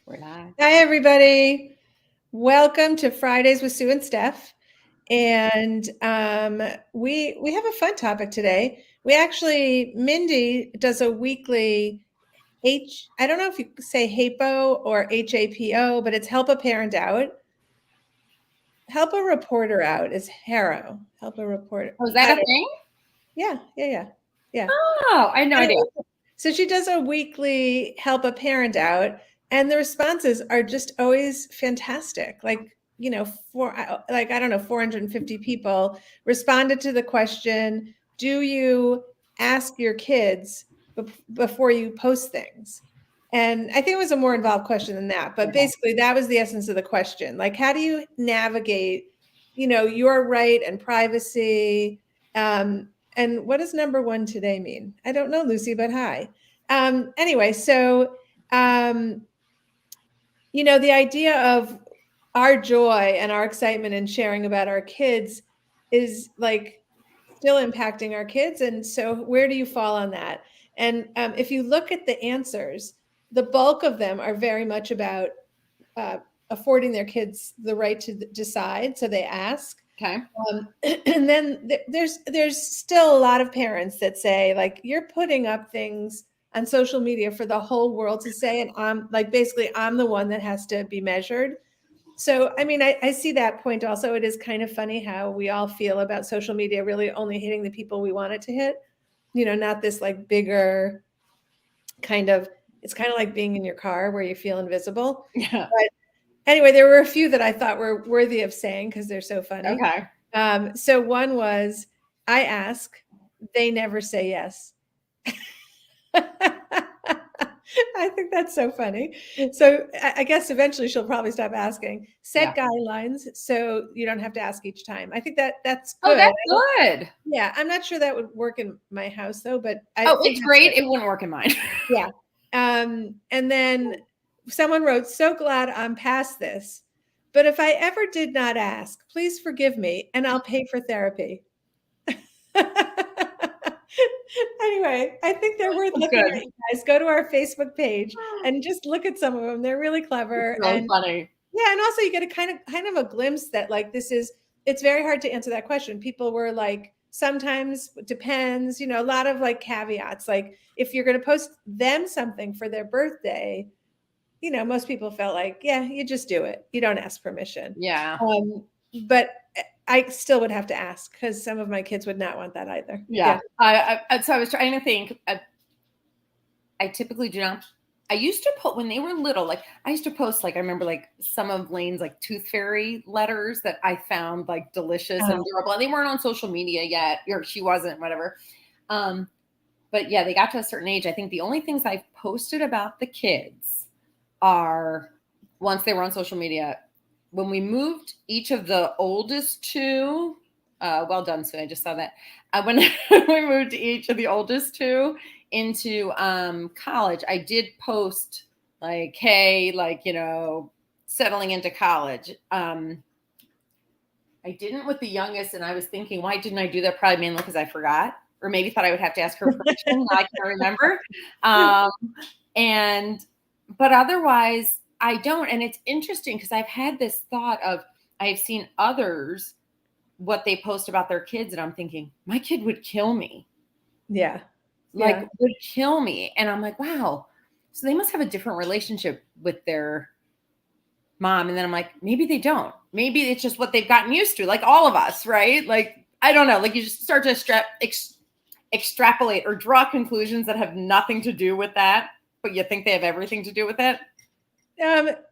We're live. Hi, everybody. Welcome to Fridays with Sue and Steph. And we have a fun topic today. Mindy does a weekly I don't know if you say HAPO or HAPO, but it's Help a Parent Out. Help a Reporter Out is HARO. Help a Reporter. Oh, is that a thing? Yeah. Oh, I had no idea. So she does a weekly Help a Parent Out, and the responses are just always fantastic. Like, I don't know, 450 people responded to the question, do you ask your kids before you post things? And I think it was a more involved question than that, but basically that was the essence of the question. Like, how do you navigate, your right and privacy? And what does number one today mean? I don't know, Lucy, but hi. Anyway, so, the idea of our joy and our excitement and sharing about our kids is like still impacting our kids. And so where do you fall on that? And if you look at the answers, the bulk of them are very much about affording their kids the right to decide. So they ask. Okay. And then there's still a lot of parents that say, like, you're putting up things on social media for the whole world to say, and I'm the one that has to be measured. So, I mean, I see that point also. It is kind of funny how we all feel about social media really only hitting the people we want it to hit, not this like bigger kind of, it's kind of like being in your car where you feel invisible. Yeah. But anyway, there were a few that I thought were worthy of saying because they're so funny. Okay. So one was, I ask, they never say yes. I think that's so funny. So I guess eventually she'll probably stop asking. Set guidelines so you don't have to ask each time. I think that's good. Oh, that's good. Yeah, I'm not sure that would work in my house though, but it's great. It wouldn't work in mine. Yeah. And then someone wrote, so glad I'm past this. But if I ever did not ask, please forgive me and I'll pay for therapy. Anyway, I think they're worth looking at, you guys. Go to our Facebook page and just look at some of them. They're really clever. It's really funny. Yeah, and also you get a kind of a glimpse that like it's very hard to answer that question. People were like, sometimes it depends, a lot of like caveats. Like if you're going to post them something for their birthday, most people felt like, yeah, you just do it. You don't ask permission. Yeah. But I still would have to ask because some of my kids would not want that either. Yeah. So I was trying to think. I typically do not. I used to put when they were little, like I used to post, like I remember, like some of Lane's like Tooth Fairy letters that I found like delicious and adorable. And they weren't on social media yet, or she wasn't, whatever. But yeah, they got to a certain age. I think the only things I've posted about the kids are once they were on social media. When we moved each of the oldest two, well done, Sue. I just saw that. When we moved each of the oldest two into college, I did post like, hey, like, settling into college. I didn't with the youngest, and I was thinking, why didn't I do that? Probably mainly because I forgot, or maybe thought I would have to ask her permission. Now I can't remember. But otherwise, I don't. And it's interesting because I've had this thought of, I've seen others, what they post about their kids, and I'm thinking, my kid would kill me. Yeah. Would kill me. And I'm like, wow. So they must have a different relationship with their mom. And then I'm like, maybe they don't. Maybe it's just what they've gotten used to, like all of us, right? Like, I don't know. Like you just start to extrapolate or draw conclusions that have nothing to do with that, but you think they have everything to do with it.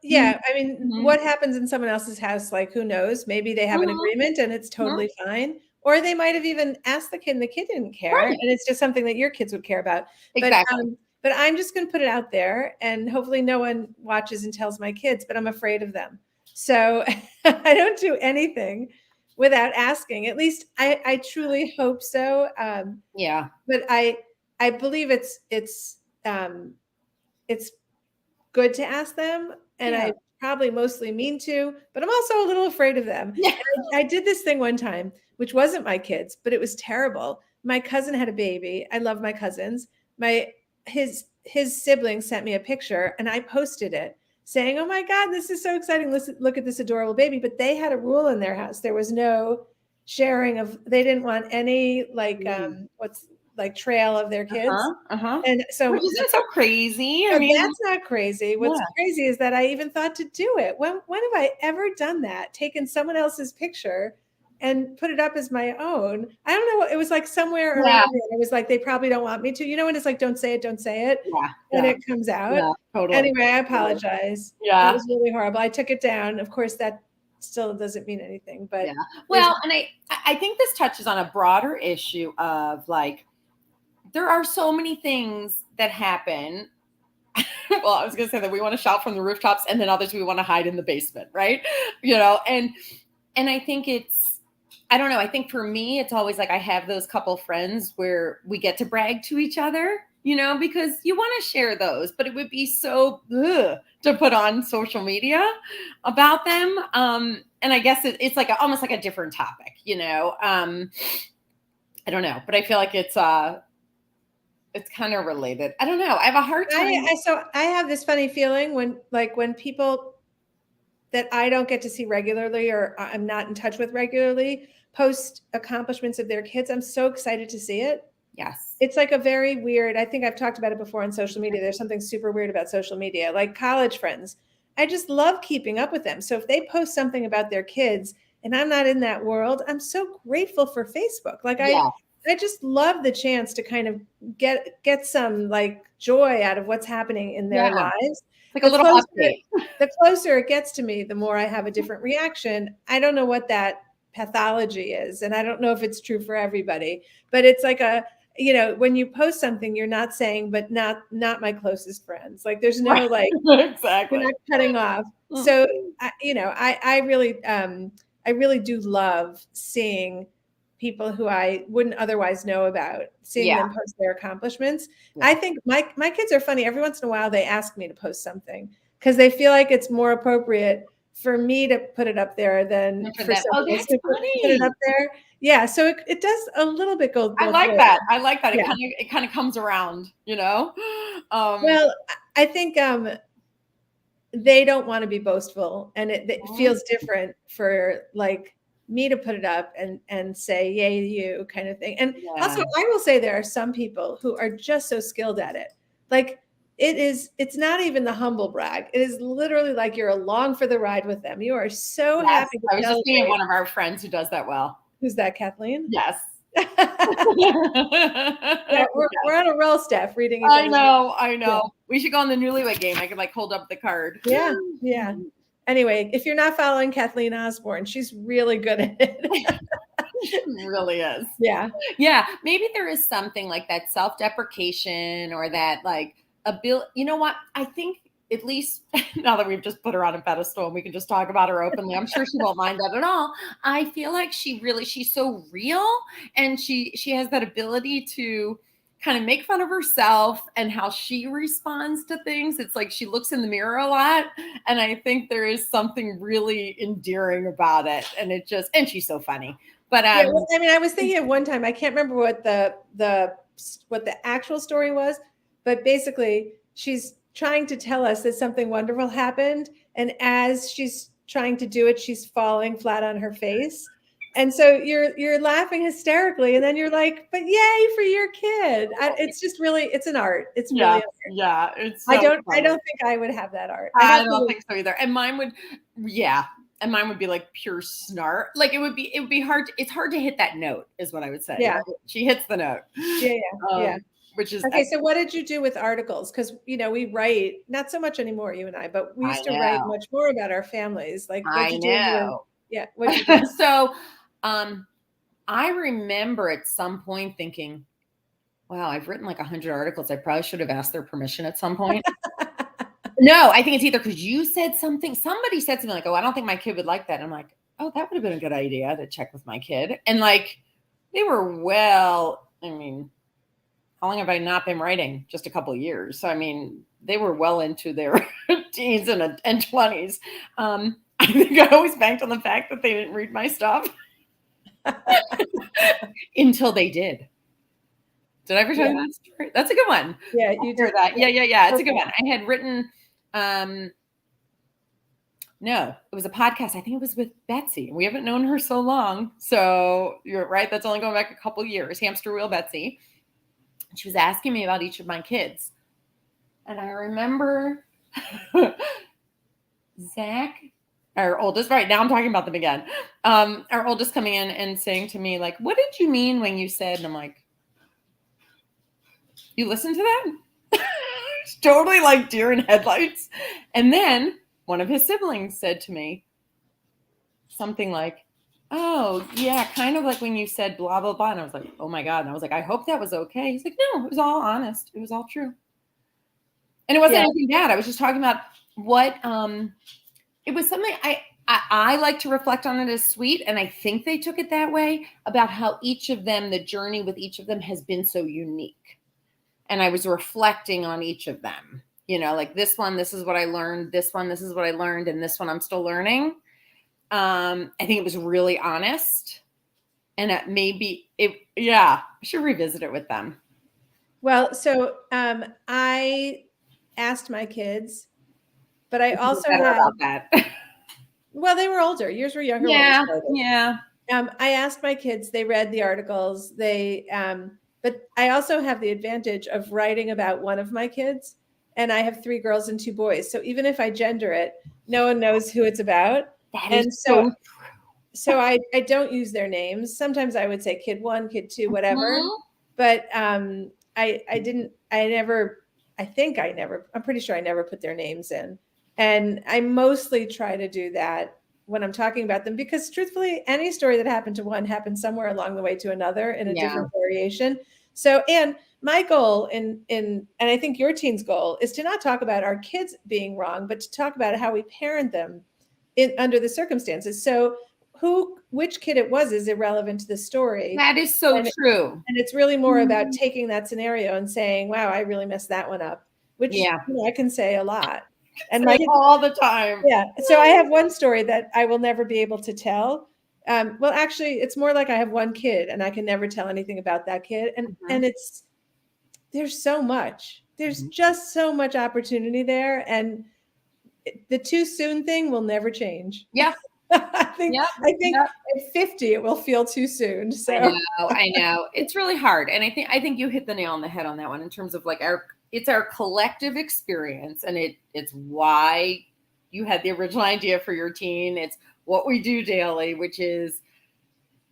Yeah. I mean, what happens in someone else's house, like, who knows? Maybe they have an agreement and it's totally fine. Or they might have even asked the kid and the kid didn't care. Right. And it's just something that your kids would care about. Exactly. But I'm just going to put it out there, and hopefully no one watches and tells my kids, but I'm afraid of them. So I don't do anything without asking. At least I truly hope so. Yeah. But I believe it's good to ask them, and I probably mostly mean to, but I'm also a little afraid of them. Yeah. I did this thing one time, which wasn't my kids, but it was terrible. My cousin had a baby. I love my cousins. His siblings sent me a picture and I posted it saying, "Oh my God, this is so exciting. Listen, look at this adorable baby." But they had a rule in their house. There was no sharing of, they didn't want any like what's like trail of their kids. And so Which isn't so crazy. I no, mean, that's not crazy. What's yeah. crazy is that I even thought to do it. When have I ever done that? Taken someone else's picture and put it up as my own? I don't know. It was like somewhere around there. It was like, they probably don't want me to. You know when it's like, don't say it, and it comes out. Yeah, totally. Anyway, I apologize. Yeah. It was really horrible. I took it down. Of course, that still doesn't mean anything. But yeah. Well, and I think this touches on a broader issue of like, there are so many things that happen. Well, I was going to say that we want to shout from the rooftops, and then others we want to hide in the basement, right? You know, and I think I don't know. I think for me, it's always like I have those couple friends where we get to brag to each other, you know, because you want to share those, but it would be so to put on social media about them. And I guess it's like almost like a different topic, you know. I don't know, but I feel like it's kind of related. I don't know. I have a hard time. So I have this funny feeling when people that I don't get to see regularly or I'm not in touch with regularly post accomplishments of their kids. I'm so excited to see it. Yes. It's like a very weird, I think I've talked about it before on social media. There's something super weird about social media, like college friends. I just love keeping up with them. So if they post something about their kids and I'm not in that world, I'm so grateful for Facebook. Like I just love the chance to kind of get some like joy out of what's happening in their lives. Like a little update. The closer it gets to me, the more I have a different reaction. I don't know what that pathology is, and I don't know if it's true for everybody, but it's like you know, when you post something, you're not saying, but not my closest friends. Like there's no like exactly. You're not cutting off. So you know, I really do love seeing people who I wouldn't otherwise know about, seeing them post their accomplishments. I think my kids are funny. Every once in a while, they ask me to post something because they feel like it's more appropriate for me to put it up there than for someone else to put it up there. Yeah, so it does a little bit go. I like that. I like that. It kind of comes around, you know. Well, I think they don't want to be boastful, and it feels different for like me to put it up and say yay you kind of thing. And also I will say there are some people who are just so skilled at it. Like it's not even the humble brag. It is literally like you're along for the ride with them. You are so happy. I was just thinking of one of our friends who does that well. Who's that, Kathleen? Yes. Yeah, we're on a roll, Steph, reading. I know. Yeah. We should go on the Newlywed Game. I could like hold up the card. Yeah. Anyway, if you're not following Kathleen Osborne, she's really good at it. She really is. Yeah. Maybe there is something like that self-deprecation or that like you know what? I think at least now that we've just put her on a pedestal and we can just talk about her openly, I'm sure she won't mind that at all. I feel like she's so real, and she has that ability to kind of make fun of herself and how she responds to things. It's like she looks in the mirror a lot, and I think there is something really endearing about it. And and she's so funny. But I mean, I was thinking of one time, I can't remember what the actual story was, but basically she's trying to tell us that something wonderful happened, and as she's trying to do it, she's falling flat on her face. And so you're laughing hysterically, and then you're like, "But yay for your kid!" It's just really, it's an art. It's really an art. It's. So I don't think I would have that art. I don't think so either. And mine would, and mine would be like pure snark. Like it would be hard. It's hard to hit that note, is what I would say. Yeah, she hits the note. Yeah. Which is okay. So what did you do with articles? Because you know we write not so much anymore, you and I, but we used to write much more about our families. Like what did you do? Yeah. What did you do? So. I remember at some point thinking, wow, I've written like 100 articles. I probably should have asked their permission at some point. No, I think it's either because you said something, somebody said something like, oh, I don't think my kid would like that. I'm like, oh, that would have been a good idea to check with my kid. And like, they were I mean, how long have I not been writing? Just a couple of years. So, I mean, they were well into their teens and 20s. I think I always banked on the fact that they didn't read my stuff. Until they did. Did I ever tell you that story? That's a good one. Yeah, you did that. Yeah. It's a good one. I had written No, it was a podcast. I think it was with Betsy. We haven't known her so long. So you're right. That's only going back a couple years. Hamster Wheel Betsy. She was asking me about each of my kids. And I remember Zach, our oldest, right now I'm talking about them again. Our oldest coming in and saying to me, like, what did you mean when you said, and I'm like, you listened to that? It's totally like deer in headlights. And then one of his siblings said to me something like, oh, yeah, kind of like when you said blah, blah, blah. And I was like, oh my God. And I was like, I hope that was okay. He's like, no, it was all honest. It was all true. And it wasn't anything bad. I was just talking about what, it was something I like to reflect on it as sweet. And I think they took it that way, about how each of them, the journey with each of them has been so unique. And I was reflecting on each of them, you know, like this one, this is what I learned. This one, this is what I learned. And this one, I'm still learning. I think it was really honest. And it I should revisit it with them. Well, so I asked my kids, but I also had about that. Well, they were older. Yours were younger. Yeah. I asked my kids. They read the articles. But I also have the advantage of writing about one of my kids, and I have 3 girls and 2 boys. So even if I gender it, no one knows who it's about. That is so true. So I don't use their names. Sometimes I would say kid 1, kid 2, whatever. Mm-hmm. But I'm pretty sure I never put their names in. And I mostly try to do that when I'm talking about them, because truthfully, any story that happened to one happened somewhere along the way to another in a different variation. So, and my goal and I think your teen's goal is to not talk about our kids being wrong, but to talk about how we parent them under the circumstances. So which kid it was is irrelevant to the story. That is so true. And it's really more about taking that scenario and saying, wow, I really messed that one up, which I can say a lot. And all the time. Yeah. So I have one story that I will never be able to tell. Well, actually, it's more like I have one kid and I can never tell anything about that kid. And there's so much. There's just so much opportunity there. And the too soon thing will never change. Yeah. I think at 50 it will feel too soon. So I know. It's really hard. And I think you hit the nail on the head on that one in terms of like it's our collective experience, and it's why you had the original idea for your teen. It's what we do daily, which is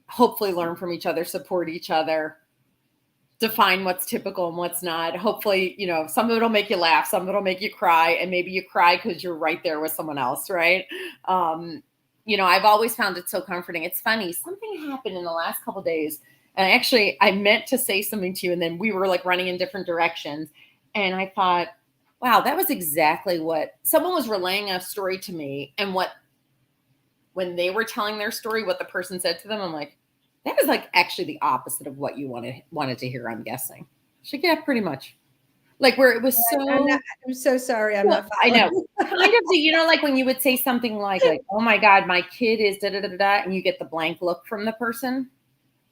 hopefully learn from each other, support each other, define what's typical and what's not. Hopefully, you know, some of it'll make you laugh, some of it'll make you cry, and maybe you cry because you're right there with someone else, right? You know, I've always found it so comforting. It's funny. Something happened in the last couple of days, and I meant to say something to you, and then we were like running in different directions. And I thought, wow, that was exactly what someone was relaying a story to me. And when they were telling their story, what the person said to them, I'm like, that was like actually the opposite of what you wanted to hear, I'm guessing. She yeah, pretty much. Like where it was I'm so sorry. I'm not. I know. Kind of, you know, like when you would say something like, oh my God, my kid is da da da da, and you get the blank look from the person.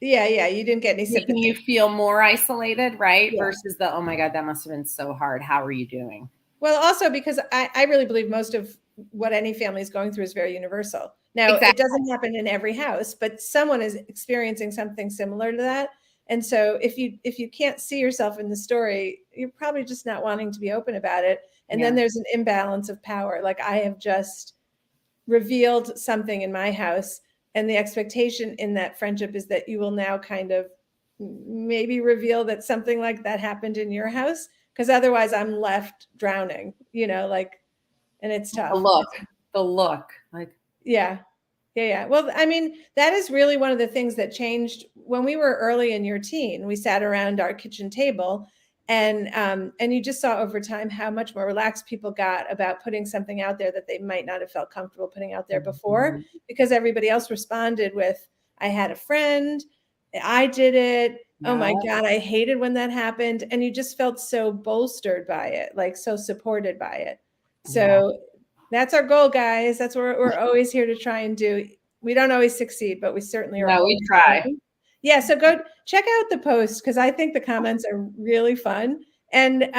Yeah. You didn't get any sympathy. Making you feel more isolated, right? Yeah. Versus the, oh my God, that must have been so hard. How are you doing? Well, also because I really believe most of what any family is going through is very universal. Now, It doesn't happen in every house, but someone is experiencing something similar to that. And so if you can't see yourself in the story, you're probably just not wanting to be open about it. And then there's an imbalance of power. Like I have just revealed something in my house, and the expectation in that friendship is that you will now kind of maybe reveal that something like that happened in your house, because otherwise I'm left drowning, you know, like, and it's tough. The look, like, yeah. Well, I mean, that is really one of the things that changed when we were early in your teen. We sat around our kitchen table, and you just saw over time how much more relaxed people got about putting something out there that they might not have felt comfortable putting out there before, because everybody else responded with, I had a friend, I did it. Oh my God, I hated when that happened. And you just felt so bolstered by it, like so supported by it. So that's our goal, guys. That's what we're always here to try and do. We don't always succeed, but we certainly are. No, we try. Yeah. So go check out the post, because I think the comments are really fun, and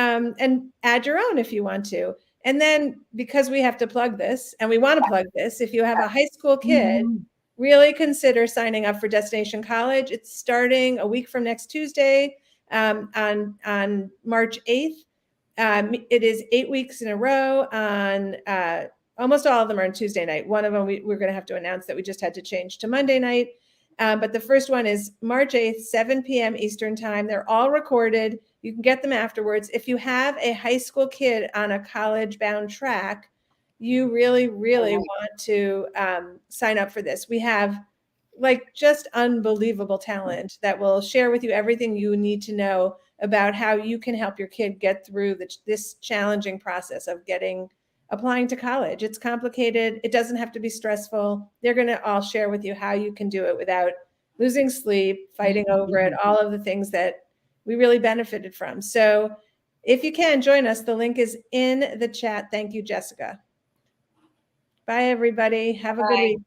add your own if you want to. And then because we have to plug this and we want to plug this, if you have a high school kid, Mhm. really consider signing up for Destination College. It's starting a week from next Tuesday on March 8th. It is 8 weeks in a row on almost all of them are on Tuesday night. One of them we're going to have to announce that we just had to change to Monday night. But the first one is March 8th, 7 p.m. Eastern time. They're all recorded. You can get them afterwards. If you have a high school kid on a college-bound track, you really, really want to sign up for this. We have like just unbelievable talent that will share with you everything you need to know about how you can help your kid get through this challenging process of applying to college. It's complicated. It doesn't have to be stressful. They're going to all share with you how you can do it without losing sleep, fighting over it, all of the things that we really benefited from. So if you can join us, the link is in the chat. Thank you, Jessica. Bye, everybody. Have a good week.